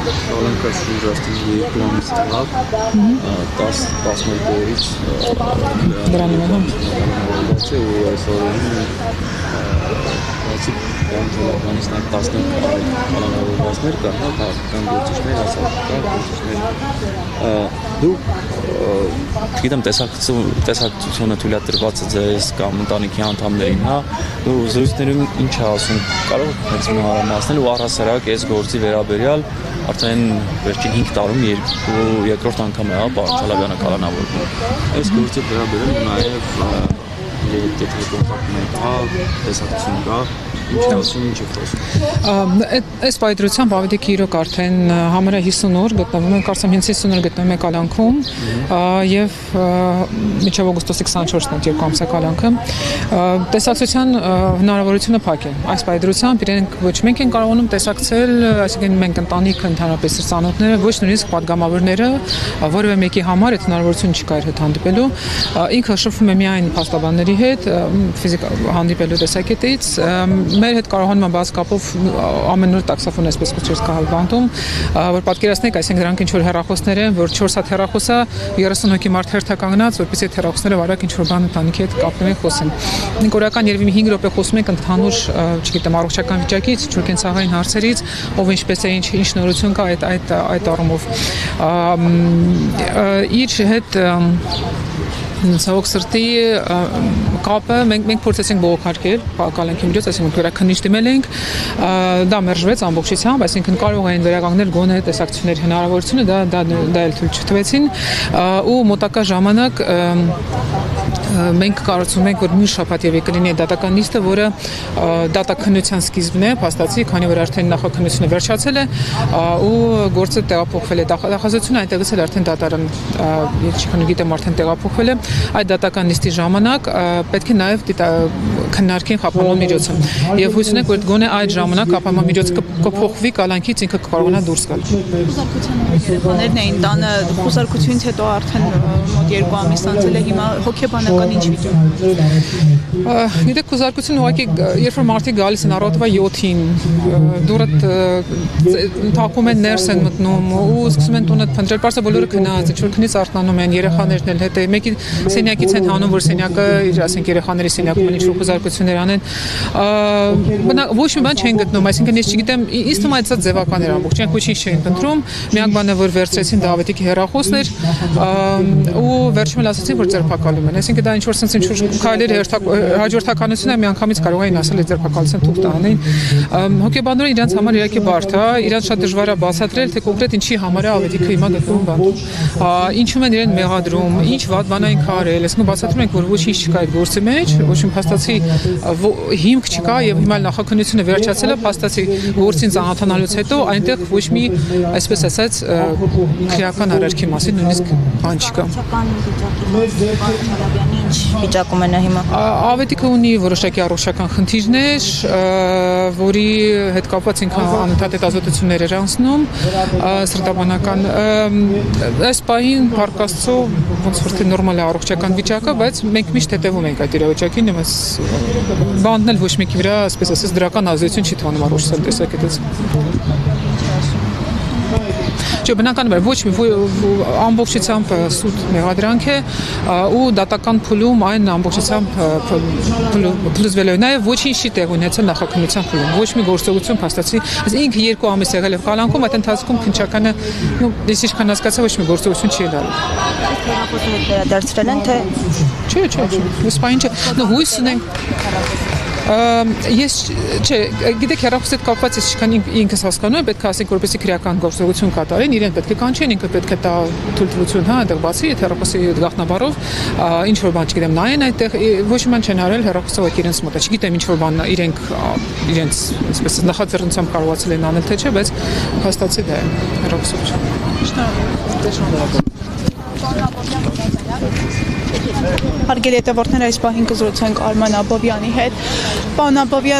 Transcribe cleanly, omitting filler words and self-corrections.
Կալանքը շուրջաստիճի կլամիստավ, 10 օրից Դրանում եմ։ բաց է ու այսօրին բացի բանջոլականից նաև 15 կալանավորվածներ կա, քաղաքական գործիչներ, հասարակական գործիչներ։ Դու չգիտեմ տեսակցությունը թույլատրված է ձեզ կամ ընտանիքի անդամներին, հա, դու զրույցներում ինչ է ասում, կարող եք մանրամասնել ու առհասարակ այս գործի վերաբերյալ արդեն վերջին 5 տարում երկրորդ անգամ է Չալաբյանը կալանավորվում։ Այս գործի վերաբերյալ նաև կոնտակտներ կա, տեսակցություն կա, ինչ ասում, ինչ է խոսում։ Այս պայծրությամբ ավետիք իրոք արդեն համարյա 50 օր գտնվում են, կարծեմ հենց 50 օր գտնվում է կալանքում եւ մինչեւ օգոստոսի 24-ն է երկու ամսյա կալանքը։ Տեսակցության հնարավորությունը փակ է։ Այս պայծրությամբ իրենք ոչ մենք են կարողանում տեսակցել, այսինքն մենք ընտանիքը ընդհանրապես ծանոթները, ոչ նույնիսկ падգամավորները, որևէ մեկի համար այդ հնարավորություն չկա իր հետ հանդիպելու։ Ինքը շփվում է միայն փաստաբանների հետ, ֆիզիկ հանդիպելու տեսակետից։ Մեր հետ կարողանում են բաց կապով ամեն օր տաքսոֆոն այսպես կոչված կհալբանդում, որ պատկերացնեք, այսինքն դրանք ինչ որ հեռախոսներ են, որ 4 հատ հեռախոսա 30 հոգի մարդ հերթականգնած, որպեսզի այդ հեռախոսները վարակ ինչ որ բան ընտանիքի հետ կապնեն խոսեն։ Մենք օրական երևի 5 րոպե խոսում ենք ընդհանուր, չգիտեմ, առողջական վիճակից, ինչ որ կենցաղային հարցերից, ով ինչպես է, ինչ նորություն կա այդ առումով։ Իր հետ ցավոք սրտի կապը մենք փորձեցինք բողոքարկել կալանքի միջոց, այսինքն վերաքննիչ դիմել ենք, դա մերժվեց ամբողջությամբ, այսինքն կարող էին վերականգնել գոնե տեսակցությունների հնարավորությունը, դա էլ թույլ չտվեցին ու մոտակա ժամանակ մենք կարծում ենք, որ մյուս շաբաթ եւի կլինի դատական նիստը, որը դատաքննության սկիզբն է, փաստացի, քանի որ արդեն նախաքննությունը վերջացել է ու գործը տեղափոխվել է դատախազությունը այնտեղից էլ արդեն դատարան, չգիտեմ, արդեն տեղափոխվել է։ Այդ դատական նիստի ժամանակ պետք է նաև քննարկեն խափանման միջոցը եւ հույս ունենք, որ գոնե այդ ժամանակ խափանման միջոցը կփոխվի կալանքից ինքը կկարողանա դուրս գալ։ Խուսարկություններն էին տանը, խուսարկությունից հետո արդեն մոտ 2 ամիս անցել է, հիմա հոգեբանական ինչ վիճակ։ Գիտեք, խուսարկությունը ուղղակի երբ որ մարդիկ գալիս են առավոտվա 7-ին, դուրը թակում են ներս են մտնում ու սկսում են տունը փնտրել, պարզը բոլորը քնած, ինչ որ քնից արթնանում են, երեխաներն էլ հետ է, մեկի սենյակից են հանում, որ սենյակը իր, ասենք, երեխաների սենյակում ինչ որ խուսարկություններ անեն։ Ոչ մի բան չեն գտնում, այսինքն ես չգիտեմ, ինձ թվում է այդ ձևական էր ամբողջ, իրենք ոչինչ չէին փնտրում, միակ բանը որ վերցրեցին դա ավետիքի հեռախոսներ ու վերջում էլ ասացին, որ ձերբակալում են, այսինքն դա ինչ որ sense ինչ որ քայլեր հաջորդականությունը միանգամից կարող էին ասել ձերբակալության թուղթ տանեն։ Հոգեբանները իրենց համար իհարկե բարդ է, իրենց շատ դժվար է բացատրել, թե կոնկրետ ինչի համար է ավետիքը հիմա գտնվում բանտում, ինչու են իրեն մեղադրում, ինչ վատ բան են կարել, այսինքն բացատրում ենք, որ ոչինչ չկա այդ գործի մեջ, ոչ մի փաստացի հիմք չկա եւ հիմա նախաքննությունը վերջացել է, փաստացի գործին ծանոթանալուց հետո այնտեղ ոչ մի, այսպես ասած, քրեական արարքի մասին նույնիսկ բան չկա։ Ինչ վիճակում է նա հիմա։ Ավետիքը ունի որոշակի առողջական խնդիրներ, որի հետ կապված ինքը անընդհատ հետազոտություններ էր անցնում, սրտաբանական այս պահին Փառք Աստծո ոնց որ թե նորմալ է առողջական վիճակը, բայց մենք միշտ հետևում ենք այդ իրավիճակին, իմաց բանն էլ ոչ մեկի վրա, այսպես ասած, դրական ազդեցություն չի թողնում առողջության տեսակետից։ Չէ, բնականաբար ոչ մի ամբողջությամբ սուտ մեղադրանք է ու դատական փուլում այն ամբողջությամբ փլուզվել է, նաև ոչինչ չի տեղ ունեցել նախաքննության փուլում, ոչ մի գործողություն փաստացի, ինքը 2 ամիս եղել է կալանքում, այդ ընթացքում քննչականը, ես ինչքան հասկացա, ոչ մի գործողություն չի ելել։ Հեռախոսները վերադարձրել են, թե Չէ, սպայն չէ, հույս ունենք։ Ես չէ, գիտեք, հեռախոսի հետ կապված ես ինչքան ինքս հասկանում եմ, պետք է ասենք, որպեսզի քրեական գործողություն կատարեն, իրեն պետք է կանչեն, ինքը պետք է տա թույլտվություն, հա, այդտեղ բացի այդ հեռախոսի գաղտնաբառով, ինչ որ բան, չգիտեմ, նայեն այդտեղ, ոչ մի բան չեն արել, հեռախոսը ոք իրենց մոտ է, չգիտեմ ինչ որ բան իրենց, այսպես նախաձեռնությամբ կարողացել են անել, թե չէ, բայց փաստացի դա է հեռախոսով։ Հարգելի հետևորդներ, այս պահին կզրուցենք Արման Աբովյանի հետ։ Պարոն Աբովյան,